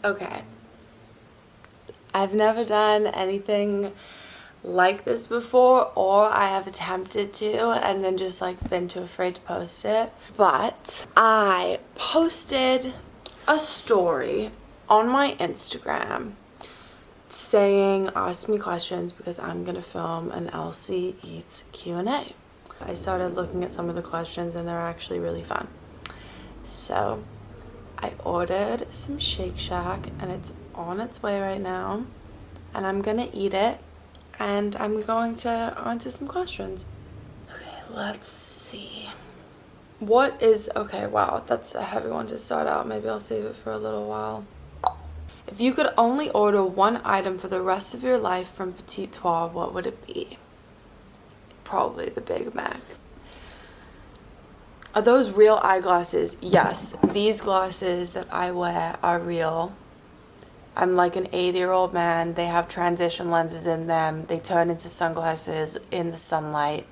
Okay. I've never done anything like this before, or I have attempted to and then just like been too afraid to post it. But I posted a story on my Instagram saying, ask me questions because I'm gonna film an Elsie Eats Q&A. I started looking at some of the questions and they're actually really fun. So I ordered some Shake Shack and it's on its way right now, and I'm gonna eat it and I'm going to answer some questions. Okay, let's see. Okay, wow, that's a heavy one to start out. Maybe I'll save it for a little while. If you could only order one item for the rest of your life from Petit Trois, what would it be? Probably the Big Mac. Are those real eyeglasses? Yes, these glasses that I wear are real. I'm like an 80-year-old man. They have transition lenses in them. They turn into sunglasses in the sunlight.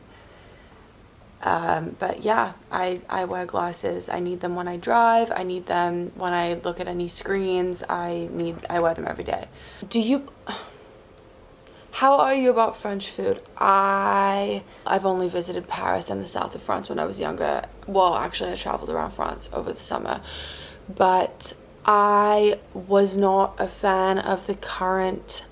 But yeah, I wear glasses. I need them when I drive. I need them when I look at any screens. I wear them every day. How are you about French food? I've only visited Paris and the south of France when I was younger. Well, actually I traveled around France over the summer. But I was not a fan of the current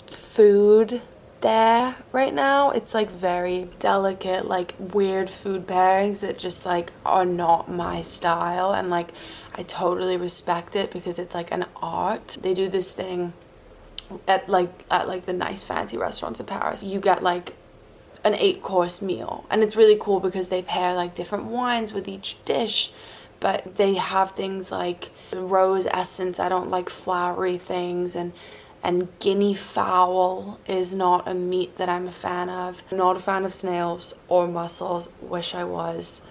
food there right now. It's like very delicate, like weird food pairings that just like are not my style, and like I totally respect it because it's like an art. They do this thing at the nice fancy restaurants in Paris. You get like an 8-course meal, and it's really cool because they pair like different wines with each dish, but they have things like rose essence. I don't like flowery things, and guinea fowl is not a meat that I'm a fan of. I'm not a fan of snails or mussels. Wish I was.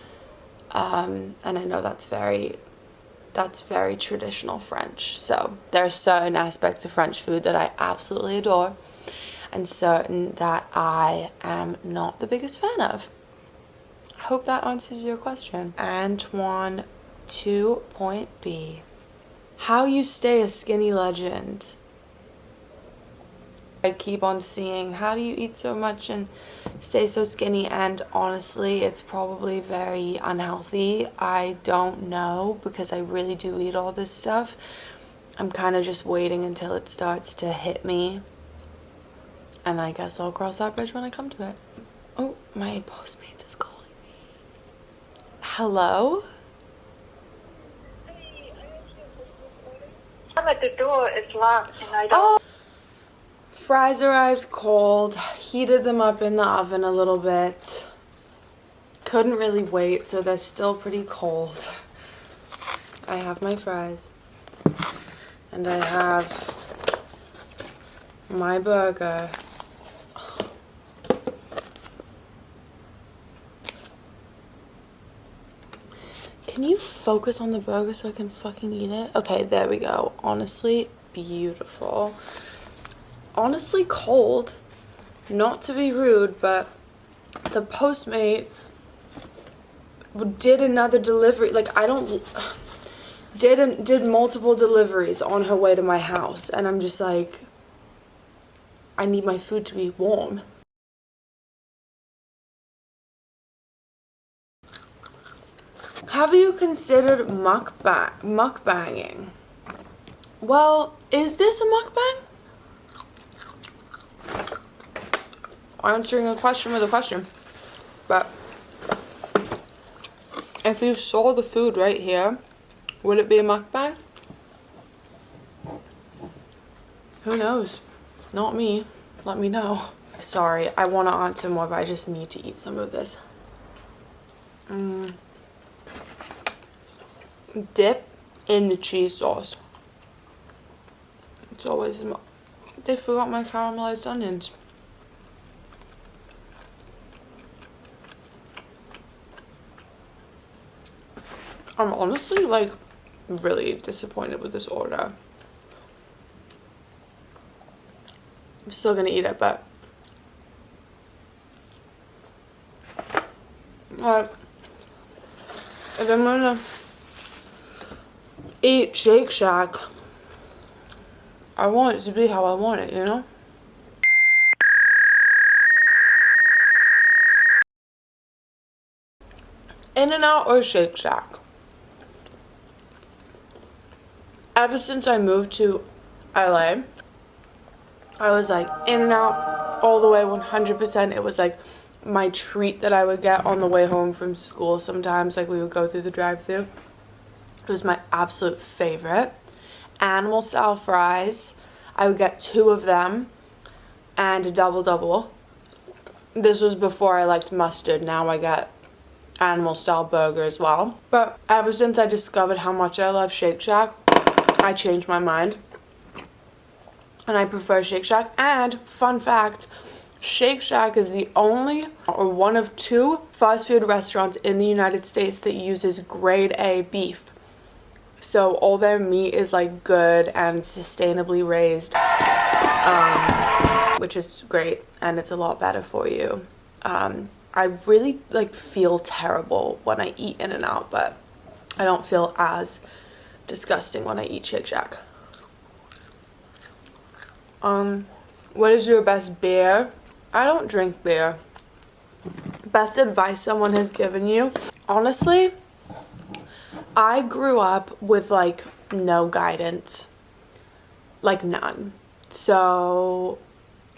And I know that's very traditional French. So there are certain aspects of French food that I absolutely adore, and certain that I am not the biggest fan of. I hope that answers your question. Antoine 2.B. How you stay a skinny legend? I keep on seeing, how do you eat so much and stay so skinny? And honestly, it's probably very unhealthy. I don't know, because I really do eat all this stuff. I'm kind of just waiting until it starts to hit me, and I guess I'll cross that bridge when I come to it. Oh, my Postmates is calling me. Hello? I'm at the door, it's locked, and I don't... Fries arrived cold. Heated them up in the oven a little bit. Couldn't really wait, so they're still pretty cold. I have my fries. And I have my burger. Can you focus on the burger so I can fucking eat it? Okay, there we go. Honestly, beautiful. Honestly cold. Not to be rude, but the Postmate did another delivery. Like, did multiple deliveries on her way to my house, and I'm just like, I need my food to be warm. Have you considered mukbanging? Well, is this a mukbang? Answering a question with a question. But if you saw the food right here, would it be a mukbang? Who knows? Not me. Let me know. Sorry, I want to answer more, but I just need to eat some of this. Dip in the cheese sauce. It's always... They forgot my caramelized onions. I'm honestly, like, really disappointed with this order. I'm still gonna eat it, but... if I'm gonna eat Shake Shack, I want it to be how I want it, you know? In-N-Out or Shake Shack? Ever since I moved to LA, I was like In-N-Out all the way 100%. It was like my treat that I would get on the way home from school sometimes. Like we would go through the drive-thru. It was my absolute favorite. Animal style fries. I would get 2 of them and a double. This was before I liked mustard. Now I get animal style burger as well. But ever since I discovered how much I love Shake Shack, I changed my mind. And I prefer Shake Shack. And fun fact, Shake Shack is the only or one of 2 fast food restaurants in the United States that uses grade A beef. So all their meat is like good and sustainably raised, which is great, and it's a lot better for you. I really like feel terrible when I eat In-N-Out, but I don't feel as disgusting when I eat Shake Shack. What is your best beer? I don't drink beer. Best advice someone has given you? Honestly, I grew up with like no guidance, like none. So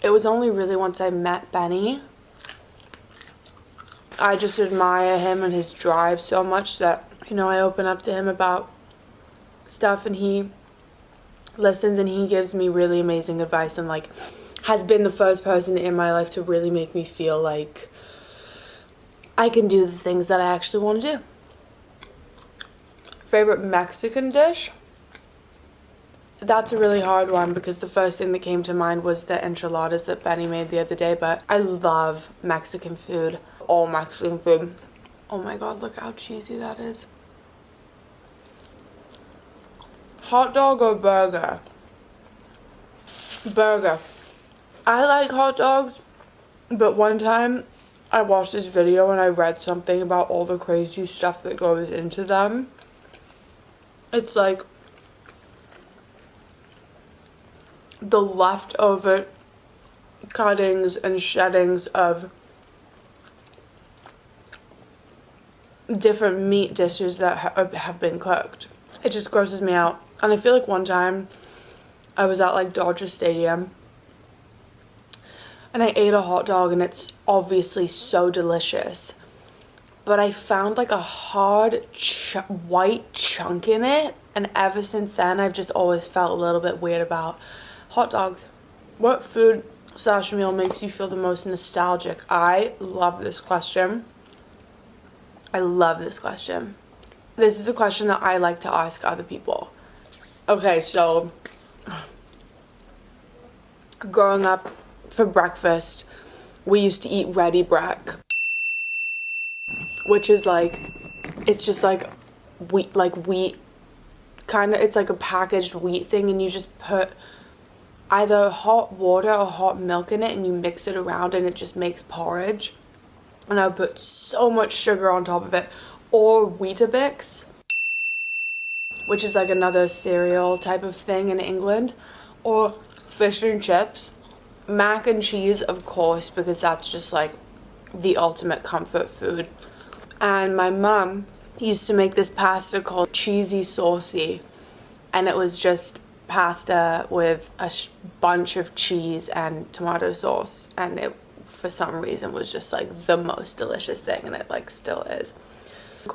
it was only really once I met Benny, I just admire him and his drive so much that, you know, I open up to him about stuff and he listens and he gives me really amazing advice and like has been the first person in my life to really make me feel like I can do the things that I actually want to do. Favorite Mexican dish? That's a really hard one because the first thing that came to mind was the enchiladas that Benny made the other day, but I love Mexican food. All Mexican food. Oh my god, look how cheesy that is. Hot dog or burger? Burger. I like hot dogs, but one time I watched this video and I read something about all the crazy stuff that goes into them. It's like the leftover cuttings and sheddings of different meat dishes that have been cooked. It just grosses me out. And I feel like one time I was at like Dodger Stadium and I ate a hot dog and it's obviously so delicious, but I found like a hard white chunk in it, and ever since then I've just always felt a little bit weird about hot dogs. What food / meal makes you feel the most nostalgic? I love this question. I love this question. This is a question that I like to ask other people. Okay, so growing up for breakfast, we used to eat ready break, which is like, it's just like wheat, kind of, it's like a packaged wheat thing, and you just put either hot water or hot milk in it and you mix it around and it just makes porridge. And I would put so much sugar on top of it. Or Weetabix, which is like another cereal type of thing in England. Or fish and chips. Mac and cheese, of course, because that's just like the ultimate comfort food. And my mom used to make this pasta called cheesy saucy, and it was just pasta with a bunch of cheese and tomato sauce, and it for some reason was just like the most delicious thing, and it like still is.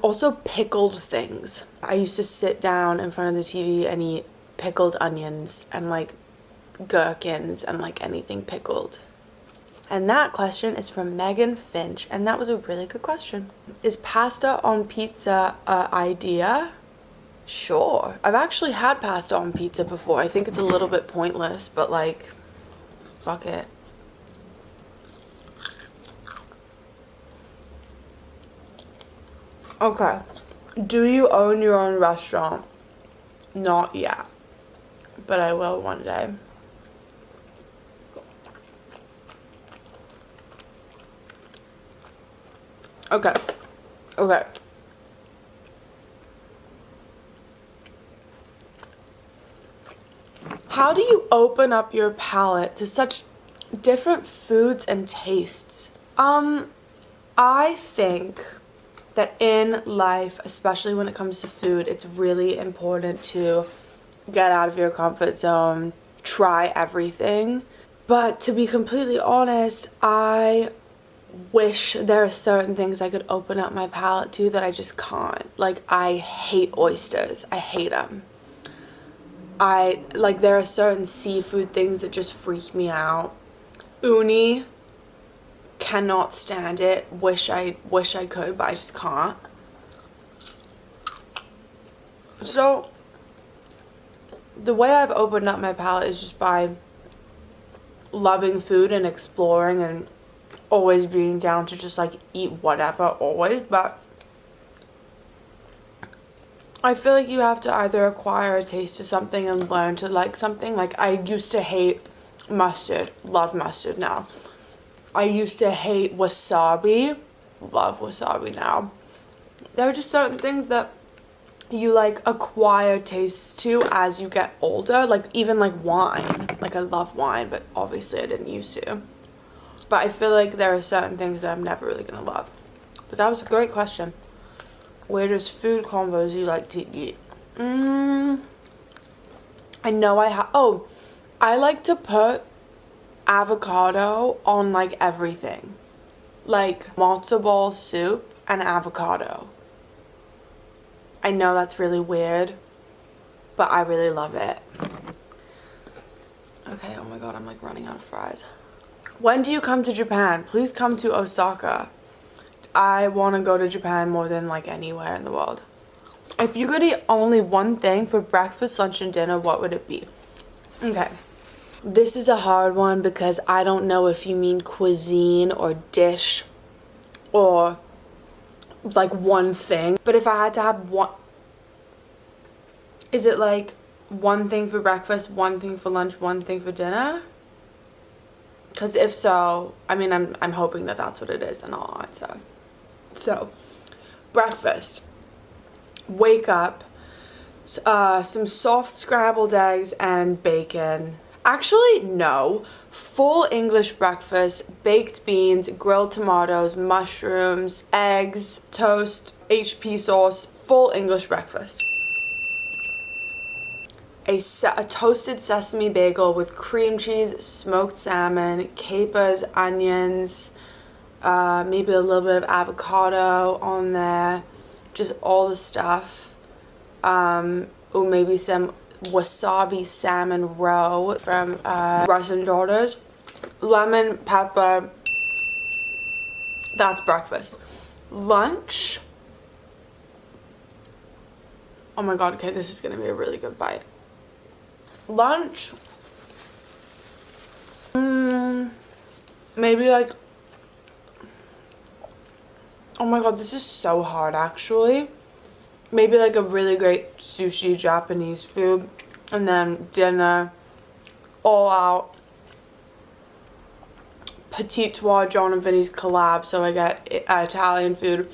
Also pickled things. I used to sit down in front of the TV and eat pickled onions and like gherkins and like anything pickled. And that question is from Megan Finch, and that was a really good question. Is pasta on pizza an idea? Sure. I've actually had pasta on pizza before. I think it's a little bit pointless, but like, fuck it. Okay. Do you own your own restaurant? Not yet, but I will one day. Okay. How do you open up your palate to such different foods and tastes? I think that in life, especially when it comes to food, it's really important to get out of your comfort zone, try everything. But to be completely honest, I wish there are certain things I could open up my palate to that I just can't. Like, I hate oysters. I hate them. There are certain seafood things that just freak me out. Uni, cannot stand it. Wish I could, but I just can't. So the way I've opened up my palate is just by loving food and exploring and always being down to just like eat whatever always. But I feel like you have to either acquire a taste of something and learn to like something. Like, I used to hate mustard, love mustard now. I used to hate wasabi, love wasabi now. There are just certain things that you like acquire tastes to as you get older. Like, even like wine. Like, I love wine, but obviously I didn't used to. But I feel like there are certain things that I'm never really gonna love. But that was a great question. Weirdest food combos you like to eat? I know I like to put avocado on like everything. Like matzo ball soup and avocado. I know that's really weird, but I really love it. Okay, oh my god, I'm like running out of fries. When do you come to Japan? Please come to Osaka. I want to go to Japan more than like anywhere in the world. If you could eat only one thing for breakfast, lunch, and dinner, what would it be? Okay. This is a hard one because I don't know if you mean cuisine or dish or like one thing. But if I had to have one, is it like one thing for breakfast, one thing for lunch, one thing for dinner? Because if so, I mean, I'm hoping that that's what it is, and I'll answer. So, breakfast. Wake up, some soft scrambled eggs and bacon. Actually, no. Full English breakfast, baked beans, grilled tomatoes, mushrooms, eggs, toast, HP sauce. Full English breakfast. A toasted sesame bagel with cream cheese, smoked salmon, capers, onions, maybe a little bit of avocado on there, just all the stuff. Or maybe some wasabi salmon roe from Russian Daughters. Lemon, pepper. That's breakfast. Lunch. Oh my god, okay, this is gonna be a really good bite. Lunch, maybe like, oh my god, this is so hard actually. Maybe like a really great sushi Japanese food, and then dinner, all out, Petit Trois John and Vinny's collab, so I get Italian food,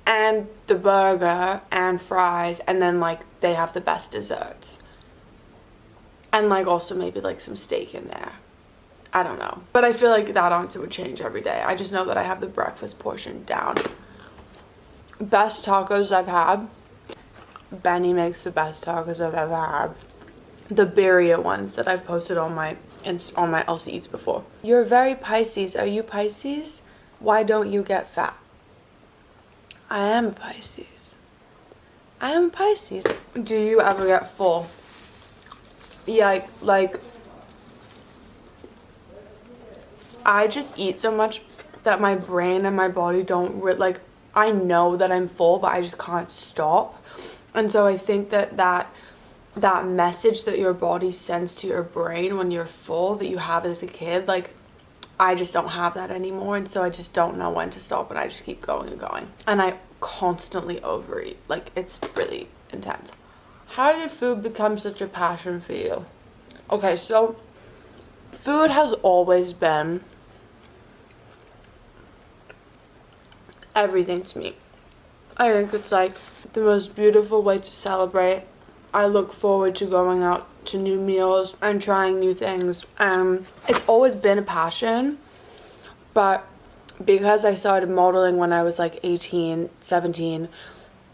and the burger, and fries, and then like they have the best desserts. And like also maybe like some steak in there. I don't know. But I feel like that answer would change every day. I just know that I have the breakfast portion down. Best tacos I've had. Benny makes the best tacos I've ever had. The birria ones that I've posted on my Elsie Eats before. You're very Pisces. Are you Pisces? Why don't you get fat? I am a Pisces. I am a Pisces. Do you ever get full? Yeah, like I just eat so much that my brain and my body don't like, I know that I'm full, but I just can't stop. And so I think that message that your body sends to your brain when you're full that you have as a kid, like I just don't have that anymore, and so I just don't know when to stop, and I just keep going and going, and I constantly overeat. Like, it's really intense. How did food become such a passion for you? Okay, so food has always been everything to me. I think it's like the most beautiful way to celebrate. I look forward to going out to new meals and trying new things. It's always been a passion, but because I started modeling when I was like 18, 17,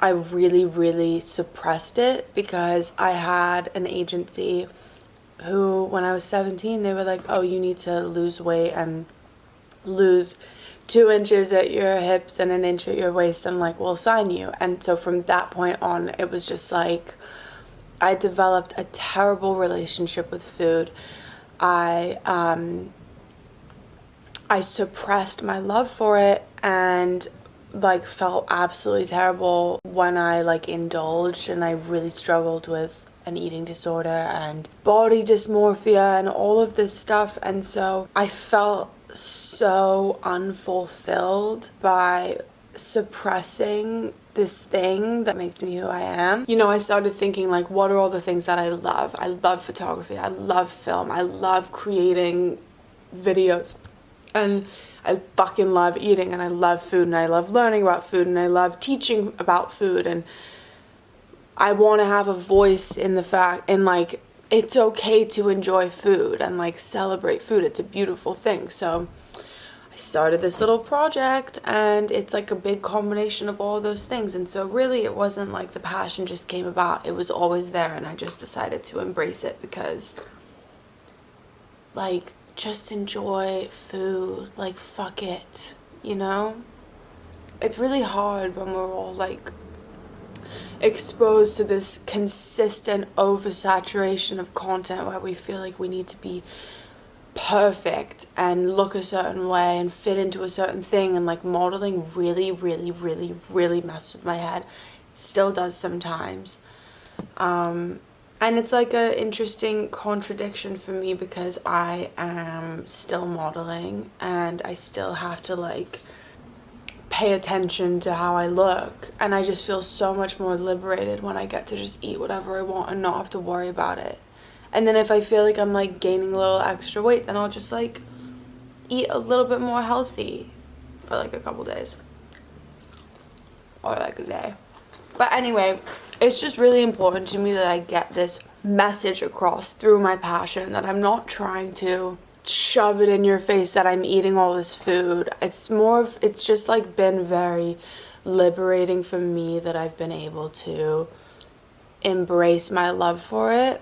I really suppressed it because I had an agency who, when I was 17, they were like, oh, you need to lose weight and lose 2 inches at your hips and an inch at your waist, and like, we'll sign you. And so from that point on, it was just like, I developed a terrible relationship with food. I suppressed my love for it and like felt absolutely terrible when I like indulged, and I really struggled with an eating disorder and body dysmorphia and all of this stuff. And so I felt so unfulfilled by suppressing this thing that makes me who I am. You know, I started thinking like, what are all the things that I love? I love photography, I love film, I love creating videos, and I fucking love eating, and I love food, and I love learning about food, and I love teaching about food, and I want to have a voice in the fact, and like, it's okay to enjoy food and like celebrate food. It's a beautiful thing. So I started this little project, and it's like a big combination of all those things. And so really it wasn't like the passion just came about. It was always there, and I just decided to embrace it because like, just enjoy food. Like, fuck it, you know? It's really hard when we're all like exposed to this consistent oversaturation of content where we feel like we need to be perfect and look a certain way and fit into a certain thing. And like, modeling really messed with my head. It still does sometimes. And it's like a interesting contradiction for me because I am still modeling and I still have to like pay attention to how I look, and I just feel so much more liberated when I get to just eat whatever I want and not have to worry about it. And then if I feel like I'm like gaining a little extra weight, then I'll just like eat a little bit more healthy for like a couple days or like a day. But anyway, it's just really important to me that I get this message across through my passion, that I'm not trying to shove it in your face that I'm eating all this food. It's just like been very liberating for me that I've been able to embrace my love for it.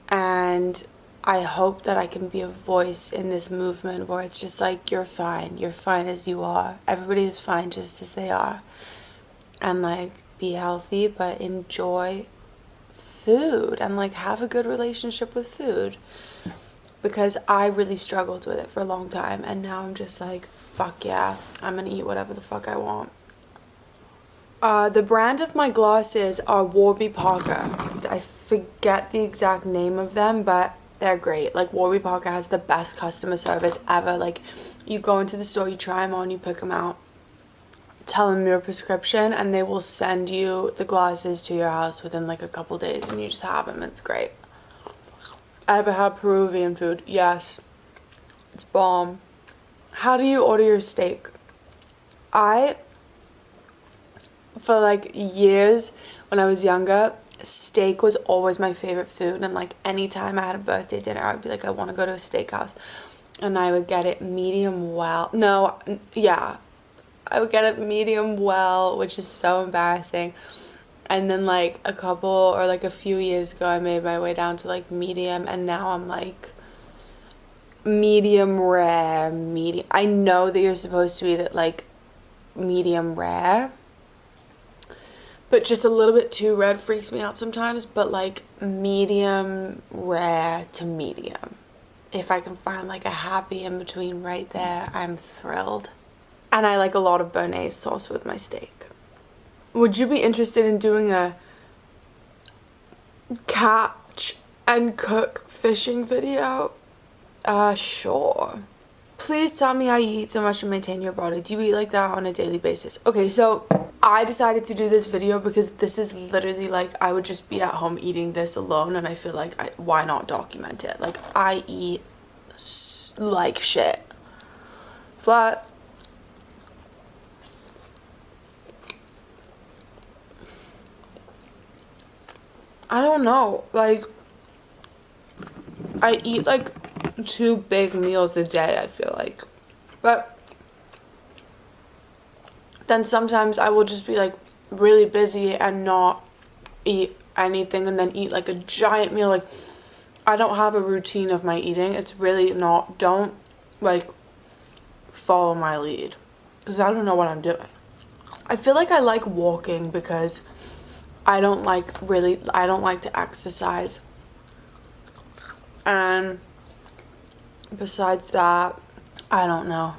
And I hope that I can be a voice in this movement where it's just like, you're fine as you are. Everybody is fine just as they are. And like, be healthy, but enjoy food and like have a good relationship with food. Because I really struggled with it for a long time, and now I'm just like, fuck yeah, I'm gonna eat whatever the fuck I want. The brand of my glasses are Warby Parker. I forget the exact name of them, but they're great. Like, Warby Parker has the best customer service ever. Like, you go into the store, you try them on, you pick them out, tell them your prescription, and they will send you the glasses to your house within like a couple days, and you just have them. It's great. I ever had Peruvian food? Yes. It's bomb. How do you order your steak? For like years when I was younger, steak was always my favorite food. And like, anytime I had a birthday dinner, I would be like, I want to go to a steakhouse. And I would get it medium well. No, yeah. I would get it medium well, which is so embarrassing. And then like a few years ago, I made my way down to like medium, and now I'm like medium rare, medium. I know that you're supposed to eat it like medium rare, but just a little bit too red freaks me out sometimes. But like, medium rare to medium. If I can find like a happy in between right there, I'm thrilled. And I like a lot of béarnaise sauce with my steak. Would you be interested in doing a catch and cook fishing video? Sure. Please tell me how you eat so much to maintain your body. Do you eat like that on a daily basis? Okay, so I decided to do this video because this is literally like, I would just be at home eating this alone, and I feel like, why not document it? Like, I eat like shit. But I don't know, like, I eat like 2 big meals a day, I feel like. But then sometimes I will just be like really busy and not eat anything and then eat like a giant meal. Like, I don't have a routine of my eating. It's really not, don't like follow my lead because I don't know what I'm doing. I feel like I like walking because I don't like to exercise. And besides that, I don't know.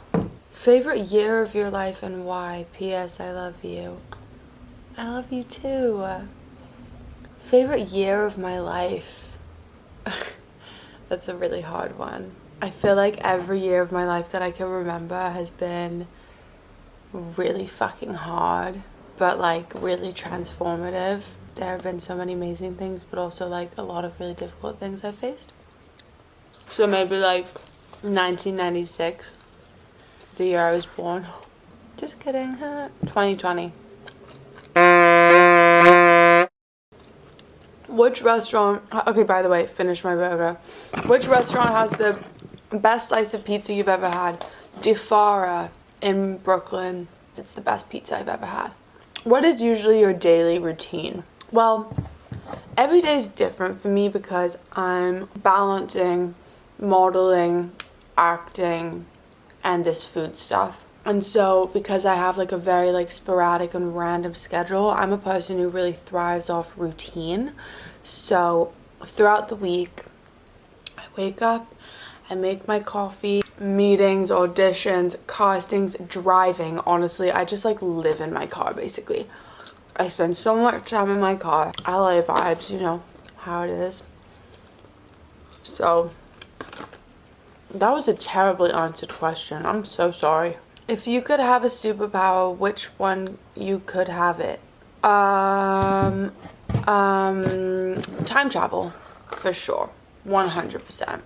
Favorite year of your life and why? P.S. I love you. I love you too. Favorite year of my life. That's a really hard one. I feel like every year of my life that I can remember has been really fucking hard, but like really transformative. There have been so many amazing things, but also like a lot of really difficult things I've faced. So maybe like 1996, the year I was born. Just kidding, huh? 2020. Which restaurant, okay, by the way, finish my burger. Which restaurant has the best slice of pizza you've ever had? DiFara in Brooklyn. It's the best pizza I've ever had. What is usually your daily routine? Well, every day is different for me because I'm balancing modeling, acting, and this food stuff. And so because I have like a very like sporadic and random schedule, I'm a person who really thrives off routine. So throughout the week, I wake up, I make my coffee, meetings, auditions, castings, driving. Honestly, I just like live in my car basically. I spend so much time in my car. LA vibes, you know how it is. So that was a terribly answered question. I'm so sorry. If you could have a superpower, which one you could have it? Time travel, for sure. 100%.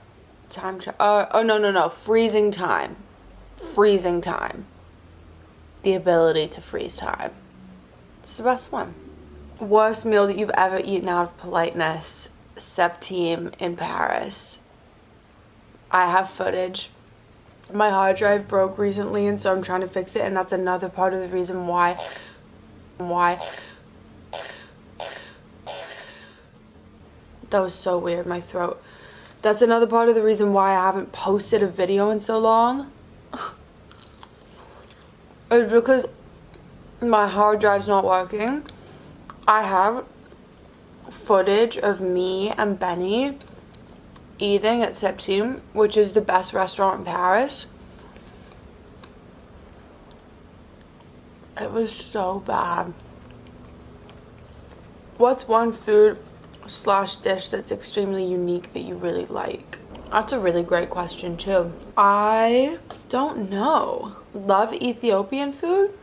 Time travel. Oh, no. Freezing time. Freezing time. The ability to freeze time. It's the best one. Worst meal that you've ever eaten out of politeness. Septime in Paris. I have footage. My hard drive broke recently and so I'm trying to fix it, and that's another part of the reason why that was so weird, my throat. That's another part of the reason why I haven't posted a video in so long. It's because my hard drive's not working. I have footage of me and Benny eating at Septime, which is the best restaurant in Paris. It was so bad. What's one food / dish that's extremely unique that you really like? That's a really great question too. I don't know. Love Ethiopian food?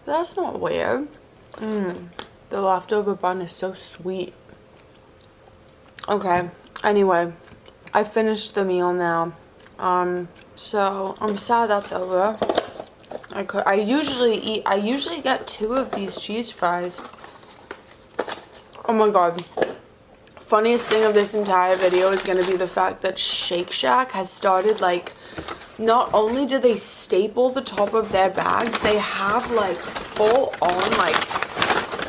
That's not weird. The leftover bun is so sweet. Okay, anyway, I finished the meal now. So I'm sad that's over. I usually get 2 of these cheese fries. Oh my god. Funniest thing of this entire video is going to be the fact that Shake Shack has started, like, not only do they staple the top of their bags, they have like full on like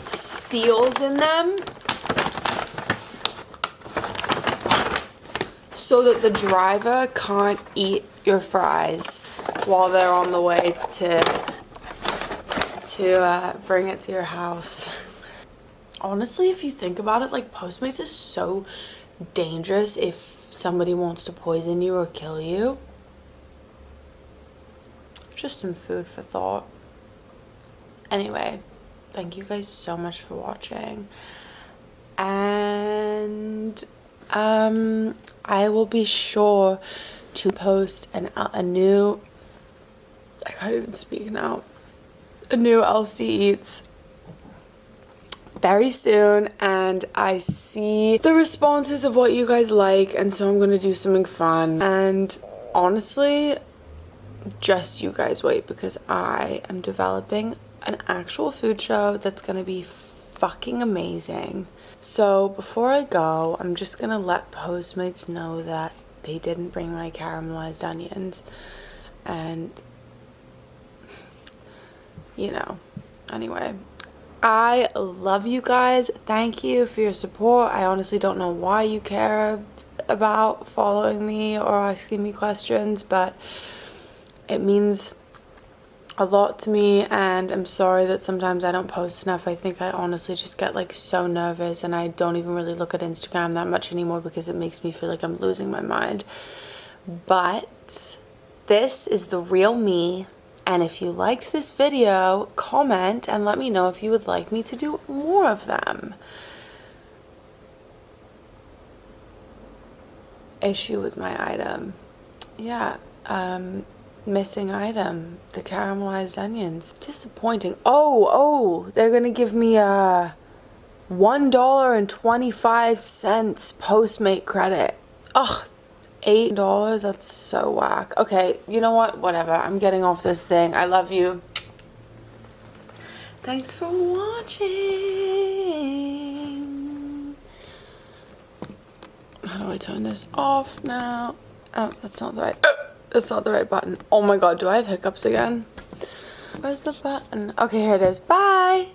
seals in them so that the driver can't eat your fries while they're on the way to bring it to your house. Honestly, if you think about it, like, Postmates is so dangerous if somebody wants to poison you or kill you. Just some food for thought. Anyway, thank you guys so much for watching. And I will be sure to post a new, I can't even speak now, a new Elsie Eats very soon, and I see the responses of what you guys like, and so I'm gonna do something fun. And honestly, just you guys wait, because I am developing an actual food show that's gonna be fucking amazing. So before I go, I'm just gonna let Postmates know that they didn't bring my caramelized onions. And, you know, anyway. I love you guys. Thank you for your support. I honestly don't know why you care about following me or asking me questions, but it means a lot to me, and I'm sorry that sometimes I don't post enough. I think I honestly just get like so nervous, and I don't even really look at Instagram that much anymore because it makes me feel like I'm losing my mind. But this is the real me, and if you liked this video, comment and let me know if you would like me to do more of them. Issue with my item. Yeah, missing item, the caramelized onions. Disappointing. Oh, they're gonna give me a $1.25 Postmate credit. Ugh, $8, that's so whack. Okay, you know what, whatever, I'm getting off this thing. I love you. Thanks for watching. How do I turn this off now? Oh, that's not the right button. Oh my god, do I have hiccups again? Where's the button? Okay, here it is. Bye!